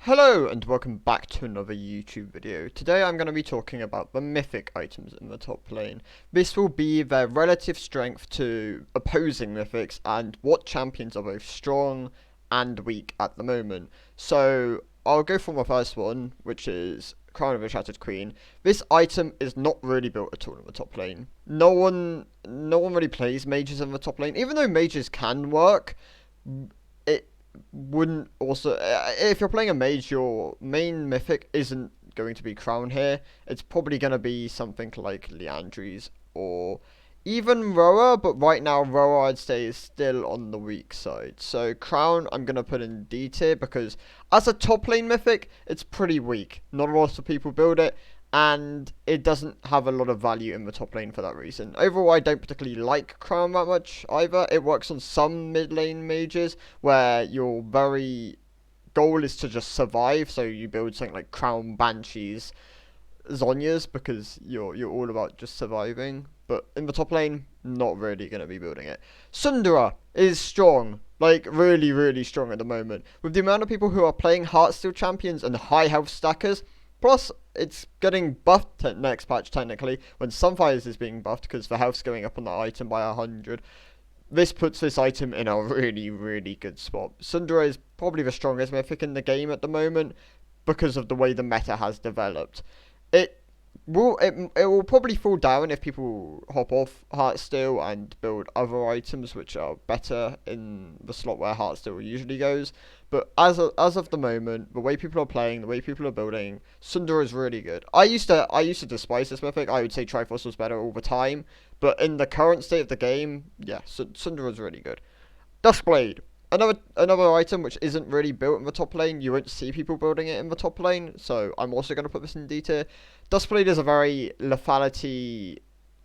Hello and welcome back to another YouTube video. Today I'm going to be talking about the mythic items in the top lane. This will be their relative strength to opposing mythics and what champions are both strong and weak at the moment. So I'll go for my first one, which is Crown of a Shattered Queen. This item is not really built at all in the top lane. No one really plays mages in the top lane, even though mages can work. It wouldn't also if you're playing a mage, your main mythic isn't going to be Crown here. It's probably going to be something like Leandries or even Roa, but right now Roa I'd say is still on the weak side. So Crown I'm going to put in D tier because as a top lane mythic it's pretty weak. Not a lot of people build it, and it doesn't have a lot of value in the top lane for that reason. Overall, I don't particularly like Crown that much either. It works on some mid lane mages where your very goal is to just survive, so you build something like Crown Banshees, Zhonya's, because you're all about just surviving. But in the top lane, not really going to be building it. Sunderer is strong, like really strong at the moment. With the amount of people who are playing Heartsteel champions and high health stackers, plus, it's getting buffed next patch, technically, when Sunfires is being buffed, because the health's going up on that item by 100. This puts this item in a really good spot. Sunderer is probably the strongest mythic in the game at the moment, because of the way the meta has developed. It will probably fall down if people hop off Heartsteel and build other items which are better in the slot where Heartsteel usually goes. But as of the moment, the way people are playing, the way people are building, Sunderer is really good. I used to despise this mythic. I would say Triforce was better all the time, but in the current state of the game, yeah, Sunderer is really good. Duskblade. Another item which isn't really built in the top lane. You won't see people building it in the top lane, so I'm also going to put this in D tier. Duskblade is a very lethality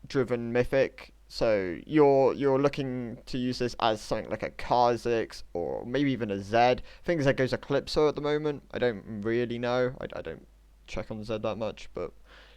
driven mythic, so you're looking to use this as something like a Kha'Zix or maybe even a Zed. Things that goes Eclipse at the moment. I don't really know. I don't check on Zed that much, but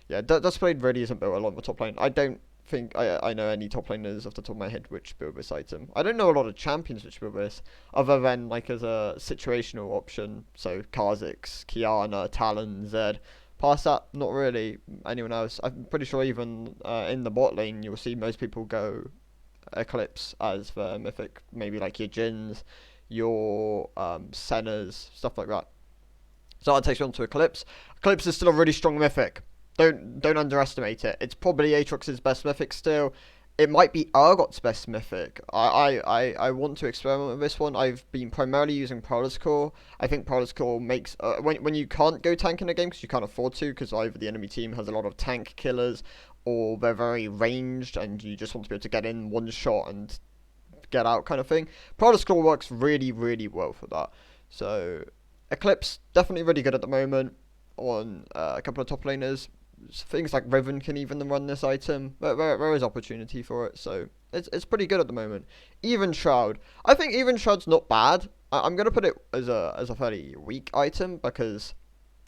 yeah, Duskblade really isn't built a lot in the top lane. I don't think I know any top laners off the top of my head which build this item. I don't know a lot of champions which build this, other than like as a situational option. So Kha'Zix, Kiana, Talon, Zed. Past that, not really anyone else. I'm pretty sure even in the bot lane you'll see most people go Eclipse as the mythic. Maybe like your Jins, your Sennas, stuff like that. So that takes you on to Eclipse. Eclipse is still a really strong mythic. Don't underestimate it. It's probably Aatrox's best mythic still. It might be Urgot's best mythic. I want to experiment with this one. I've been primarily using Prowler's Core. I think Prowler's Core makes when you can't go tank in a game because you can't afford to, because either the enemy team has a lot of tank killers or they're very ranged and you just want to be able to get in one shot and get out kind of thing. Prowler's Core works really well for that. So Eclipse definitely really good at the moment on a couple of top laners. Things like Riven can even run this item. There is opportunity for it, so it's pretty good at the moment. Even Shroud, I think Even Shroud's not bad. I'm gonna put it as a fairly weak item because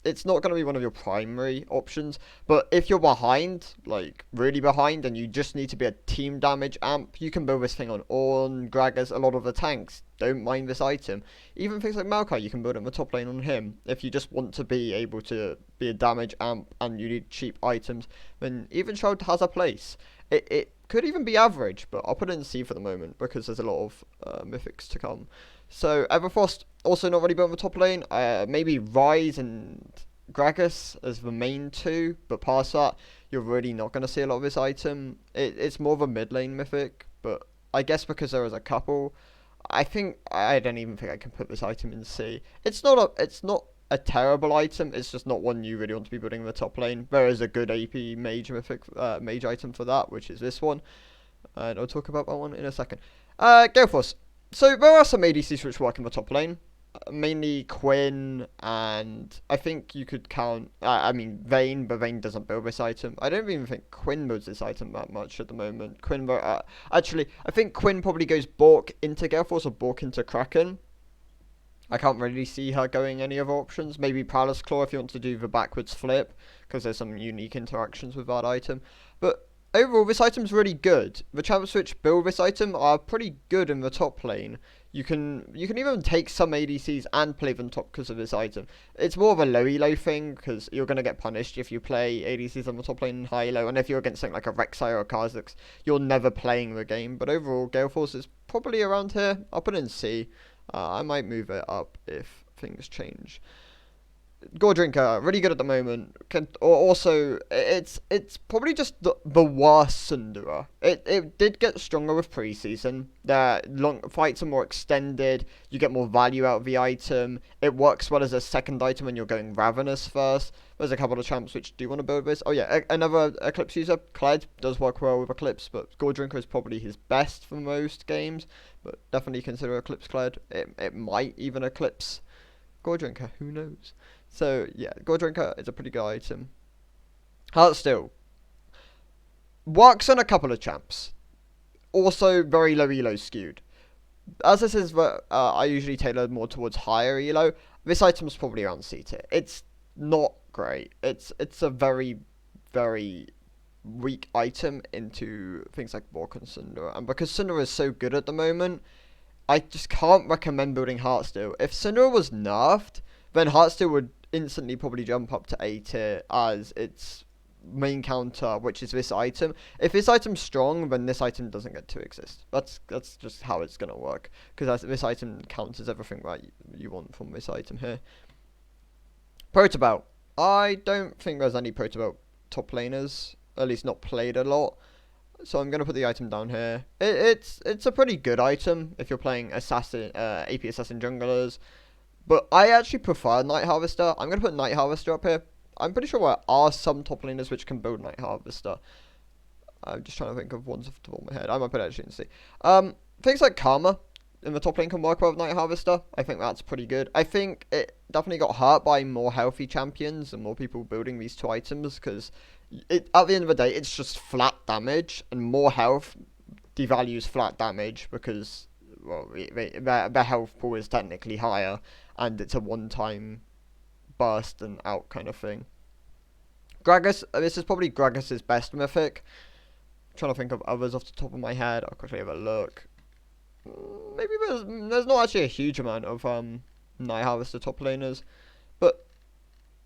it's not going to be one of your primary options. But if you're behind, like really behind, and you just need to be a team damage amp, you can build this thing on Ornn, Gragas. A lot of the tanks don't mind this item. Even things like Maokai, you can build it in the top lane on him. If you just want to be able to be a damage amp and you need cheap items, then even Shroud has a place. It could even be average, but I'll put it in C for the moment because there's a lot of mythics to come. So Everfrost, also not really built in the top lane. Maybe Rise and Gragas as the main two, but past that, you're really not going to see a lot of this item. It's more of a mid lane mythic, but I guess because there is a couple, I don't even think I can put this item in C. It's not a terrible item. It's just not one you really want to be building in the top lane. There is a good AP mage mythic mage item for that, which is this one, and I'll talk about that one in a second. Galeforce. So there are some ADCs which work in the top lane, mainly Quinn, and I think you could count, Vayne, but Vayne doesn't build this item. I don't even think Quinn builds this item that much at the moment. Actually, I think Quinn probably goes Bork into Galeforce or Bork into Kraken. I can't really see her going any other options. Maybe Prowler's Claw if you want to do the backwards flip, because there's some unique interactions with that item. But overall, this item's really good. The champs which build this item are pretty good in the top lane. You can even take some ADCs and play them top because of this item. It's more of a low elo thing because you're gonna get punished if you play ADCs on the top lane and high elo, and if you're against something like a Rek'Sai or a Kha'Zix, you're never playing the game. But overall, Gale Force is probably around here. I'll put it in C. I might move it up if things change. Gore Drinker, really good at the moment. Also, it's probably just the worst Sunderer. It did get stronger with preseason. The long fights are more extended. You get more value out of the item. It works well as a second item when you're going Ravenous first. There's a couple of champs which do want to build this. Oh yeah, another Eclipse user, Kled, does work well with Eclipse, but Gore Drinker is probably his best for most games. But definitely consider Eclipse Kled. It might even Eclipse Gore Drinker, who knows? So yeah, Gore Drinker is a pretty good item. Heartsteel works on a couple of champs. Also very low elo skewed. As this is I usually tailor more towards higher elo. This item's probably around C tier. It's not great. It's a very weak item into things like Bork and Sunderer. And because Sunderer is so good at the moment, I just can't recommend building Heartsteel. If Sunderer was nerfed, then Heartsteel would instantly probably jump up to A tier as its main counter, which is this item. If this item's strong, then this item doesn't get to exist. That's just how it's gonna work, because this item counters everything that you want from this item here. Protobelt. I don't think there's any Protobelt top laners, at least not played a lot. So I'm gonna put the item down here. It's a pretty good item if you're playing assassin, AP assassin junglers. But I actually prefer Night Harvester. I'm going to put Night Harvester up here. I'm pretty sure there are some top laners which can build Night Harvester. I'm just trying to think of ones off the top of my head. I might put it actually in C. Things like Karma in the top lane can work well with Night Harvester. I think that's pretty good. I think it definitely got hurt by more healthy champions and more people building these two items, because at the end of the day, it's just flat damage, and more health devalues flat damage because, well, their health pool is technically higher, and it's a one-time burst and out kind of thing. Gragas, this is probably Gragas' best mythic. I'm trying to think of others off the top of my head. I'll quickly have a look. Maybe there's not actually a huge amount of Night Harvester top laners, but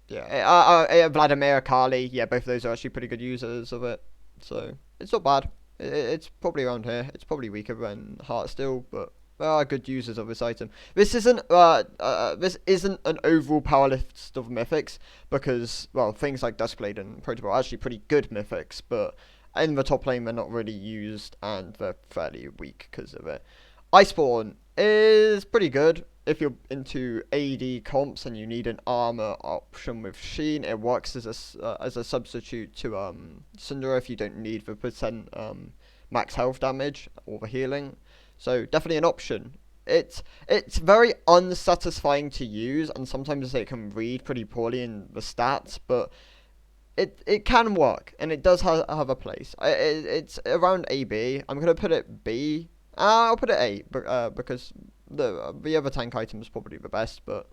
yeah, Vladimir, Kali, yeah, both of those are actually pretty good users of it, so it's not bad. It's probably around here. It's probably weaker than Heartsteel, but there are good users of this item. This isn't an overall power list of mythics, because, well, things like Duskblade and Protobelt are actually pretty good mythics, but in the top lane they're not really used and they're fairly weak because of it. Iceborne is pretty good if you're into AD comps and you need an armor option with Sheen. It works as a substitute to Sunderer if you don't need the percent max health damage or the healing. So definitely an option. It's very unsatisfying to use, and sometimes it can read pretty poorly in the stats, but it can work, and it does have a place. It's around AB. I'm gonna put it B. I'll put it A, because the other tank item is probably the best, but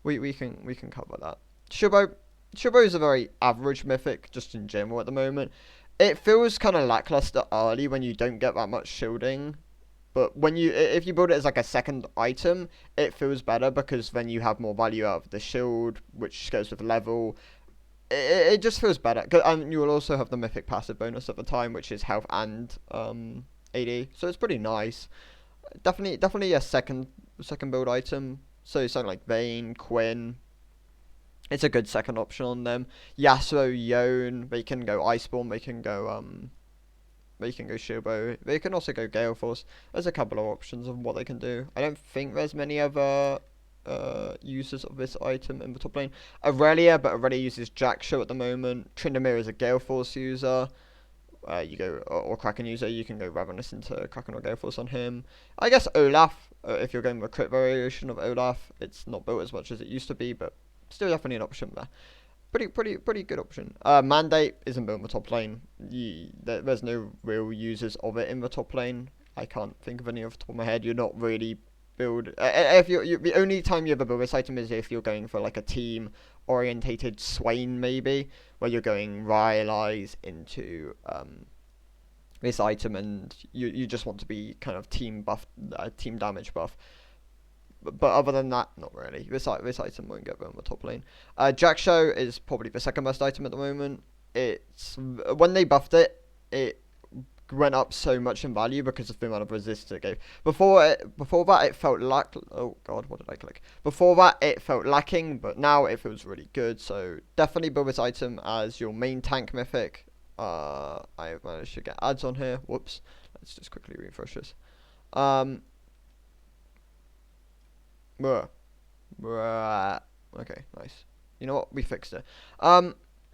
we can cover that. Shubo is a very average mythic just in general at the moment. It feels kind of lackluster early when you don't get that much shielding, but if you build it as like a second item, it feels better because then you have more value out of the shield, which goes with level. It just feels better, and you will also have the mythic passive bonus at the time, which is health and AD, so it's pretty nice. Definitely a second build item. So something like Vayne, Quinn, it's a good second option on them. Yasuo, Yone, they can go Iceborne, they can go Shubo, they can also go Gale Force. There's a couple of options of what they can do. I don't think there's many other users of this item in the top lane. Aurelia, but Aurelia uses Jackshow at the moment. Tryndamere is a Gale Force user. You go or Kraken user, you can go Ravenous into Kraken or Gale Force on him. I guess Olaf, if you're going with a crit variation of Olaf, it's not built as much as it used to be, but still definitely an option there. Pretty good option. Mandate isn't built in the top lane. There's no real users of it in the top lane. I can't think of any off the top of my head. You're not really if the only time you ever build this item is if you're going for like a team orientated Swain, maybe, where you're going Rylai's into this item, and you just want to be kind of team buff, team damage buff. But other than that, not really. This item won't get on the top lane. Jack Show is probably the second best item at the moment. It's when they buffed it, it went up so much in value because of the amount of resist it gave. Before that, it felt oh god, what did I click? Before that, it felt lacking, but now it feels really good. So definitely build this item as your main tank mythic. I have managed to get ads on here. Whoops. Let's just quickly refresh this. Okay, nice. You know what? We fixed it.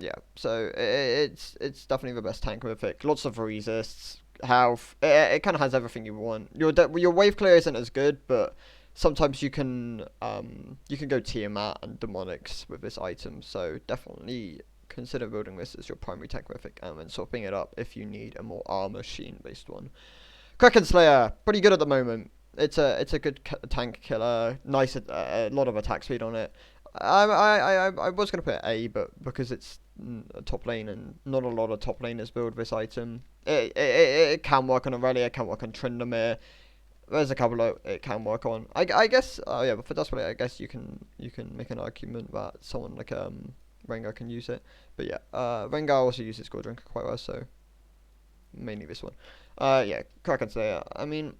Yeah. So it's definitely the best tank mythic. Lots of resists, health. It kind of has everything you want. Your wave clear isn't as good, but sometimes you can go Tiamat and demonics with this item. So definitely consider building this as your primary tank mythic and then swapping it up if you need a more armor sheen based one. Kraken Slayer, pretty good at the moment. It's a good tank killer. Nice, a lot of attack speed on it. I was gonna put A, but because it's a top lane and not a lot of top laners build this item, it can work on Aurelia, it can work on Tryndamere. There's a couple of it can work on. I guess yeah, but for Dustplay, I guess you can make an argument that someone like Rengar can use it. But yeah, Rengar also uses Gore Drinker quite well, so mainly this one. Yeah, Kraken Slayer. I mean,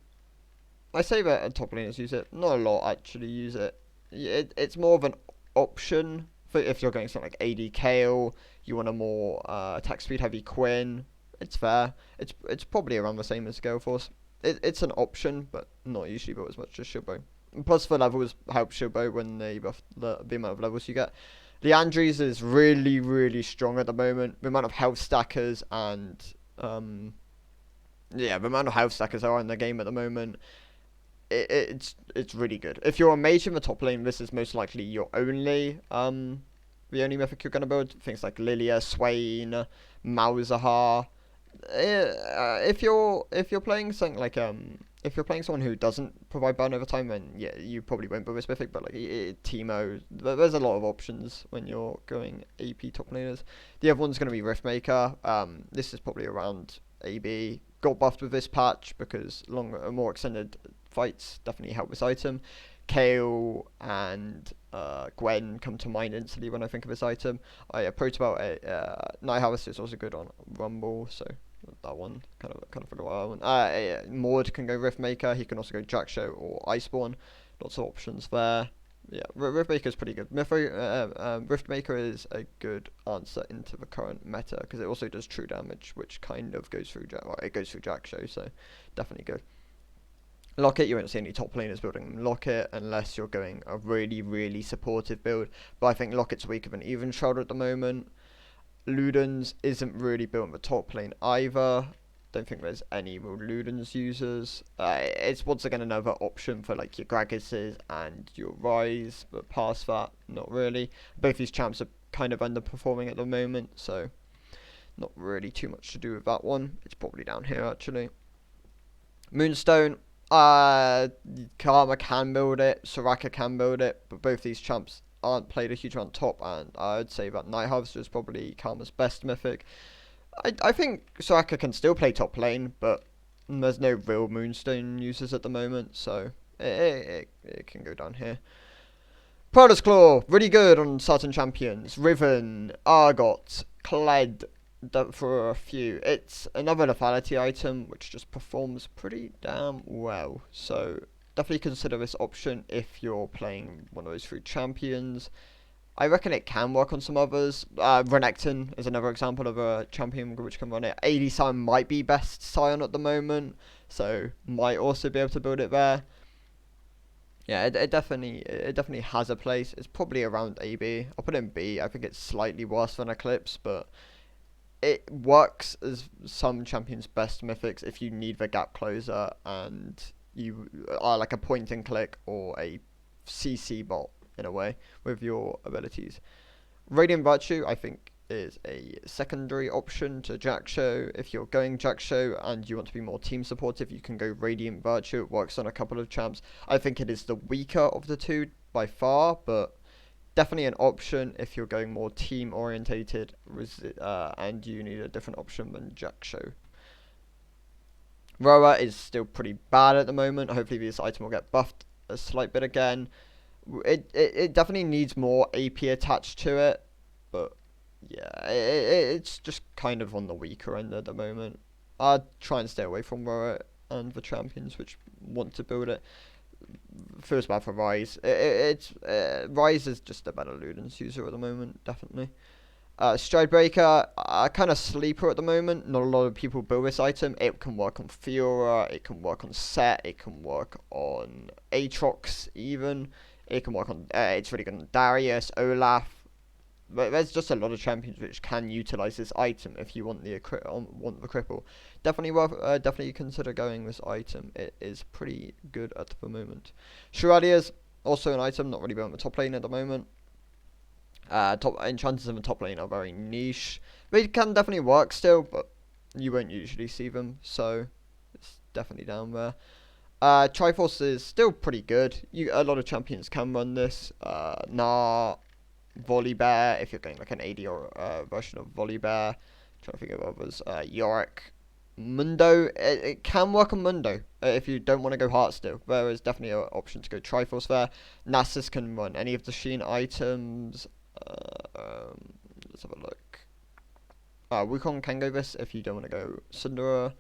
I say that top laners use it. Not a lot actually use it. It's more of an option for if you're going something like AD Kale. You want a more attack speed heavy Quinn. It's fair. It's probably around the same as Gale Force. It's an option, but not usually built as much as Shilbo. Plus the levels help Shilbo when they buff the amount of levels you get. Leandries is really strong at the moment. The amount of health stackers and yeah, the amount of health stackers are in the game at the moment. It's really good. If you're a mage in the top lane, this is most likely your only the only mythic you're gonna build. Things like Lilia, Swain, Malzahar. If you're playing something like if you're playing someone who doesn't provide burn over time, then yeah, you probably won't build this mythic. But like Teemo, there's a lot of options when you're going AP top laners. The other one's gonna be Riftmaker. This is probably around AB. Got buffed with this patch because more extended fights definitely help this item. Kale and Gwen come to mind instantly when I think of this item. Protobelt, Night Harvest is also good on Rumble, so that one kind of forgot what I want. Maud can go Riftmaker. He can also go Jackshow or Iceborne. Lots of options there. Yeah, Riftmaker is pretty good. Riftmaker is a good answer into the current meta because it also does true damage, which kind of goes through it goes through Jackshow, so definitely good. Locket, you won't see any top laners building Locket unless you're going a really supportive build. But I think Locket's weaker than Even Shroud at the moment. Ludens isn't really built in the top lane either. Don't think there's any real Ludens users. It's once again another option for like your Gragas's and your Rise, but past that, not really. Both these champs are kind of underperforming at the moment, so not really too much to do with that one. It's probably down here actually. Moonstone, Karma can build it, Soraka can build it, but both these champs aren't played a huge amount top, and I'd say that Night Harvester is probably Karma's best mythic. I think Soraka can still play top lane, but there's no real Moonstone users at the moment, so it can go down here. Prowler's Claw, really good on certain champions. Riven, Argot, Kled, for a few. It's another lethality item, which just performs pretty damn well, so definitely consider this option if you're playing one of those three champions. I reckon it can work on some others. Renekton is another example of a champion which can run it. AD Scion might be best Scion at the moment, so might also be able to build it there. Yeah, it definitely has a place. It's probably around AB. I'll put it in B. I think it's slightly worse than Eclipse, but it works as some champions' best mythics if you need the gap closer and you are like a point and click or a CC bot in a way with your abilities. Radiant Virtue, I think, is a secondary option to Jackshow. If you're going Jackshow and you want to be more team supportive, you can go Radiant Virtue. It works on a couple of champs. I think it is the weaker of the two by far, but definitely an option if you're going more team orientated and you need a different option than Jackshow. Roa is still pretty bad at the moment. Hopefully this item will get buffed a slight bit again. It definitely needs more AP attached to it, but yeah, it's just kind of on the weaker end at the moment. I'd try and stay away from Roa and the champions which want to build it. Feels bad for Rise. Rise is just a better Ludens user at the moment, definitely. Stridebreaker, kind of sleeper at the moment. Not a lot of people build this item. It can work on Fiora, it can work on Set, it can work on Aatrox even. It can work on, it's really good on Darius, Olaf. But there's just a lot of champions which can utilize this item if you want the cripple. Definitely consider going this item. It is pretty good at the moment. Shiradia's also an item, not really built on the top lane at the moment. Enchanters in the top lane are very niche. They can definitely work still, but you won't usually see them, so it's definitely down there. Triforce is still pretty good. A lot of champions can run this. Volibear, if you're going like an AD or version of Volibear. Trying to think of others. Yorick. Mundo, it can work on Mundo if you don't want to go Heartsteel. There is definitely an option to go Triforce there. Nasus can run any of the Sheen items. Let's have a look. Wukong can go this if you don't want to go Sunderer.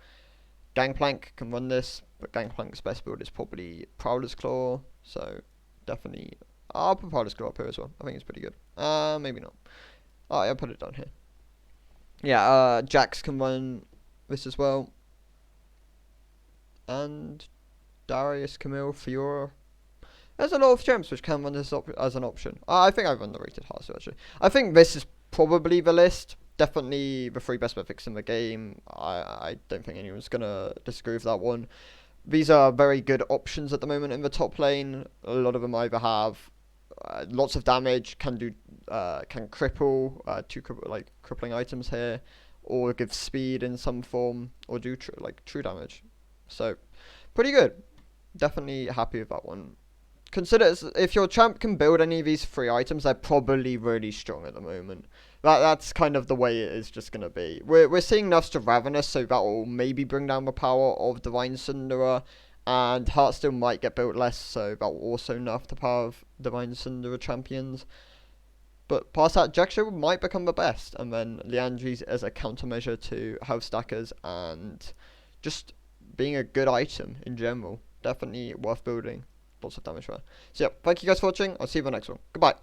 Gangplank can run this, but Gangplank's best build is probably Prowler's Claw. So definitely, I'll put Prowler's Claw up here as well. I think it's pretty good. Maybe not. Oh, I'll put it down here. Yeah, Jax can run this as well. And Darius, Camille, Fiora. There's a lot of champs which can run this as an option. I think I've underrated Heartsteel actually. I think this is probably the list. Definitely the 3 best mythics in the game. I don't think anyone's going to disagree with that one. These are very good options at the moment in the top lane. A lot of them either have lots of damage, can cripple, crippling items here, or give speed in some form, or do true damage. So, pretty good. Definitely happy with that one. Consider if your champ can build any of these 3 items, they're probably really strong at the moment. That's kind of the way it is just going to be. We're seeing nerfs to Ravenous, so that will maybe bring down the power of Divine Sunderer, and Heartsteel might get built less, so that will also nerf the power of Divine Sunderer champions. But past that, Jaxo might become the best, and then Liandry's as a countermeasure to health stackers, and just being a good item in general. Definitely worth building. Lots of damage there. So yeah, thank you guys for watching. I'll see you in the next one. Goodbye.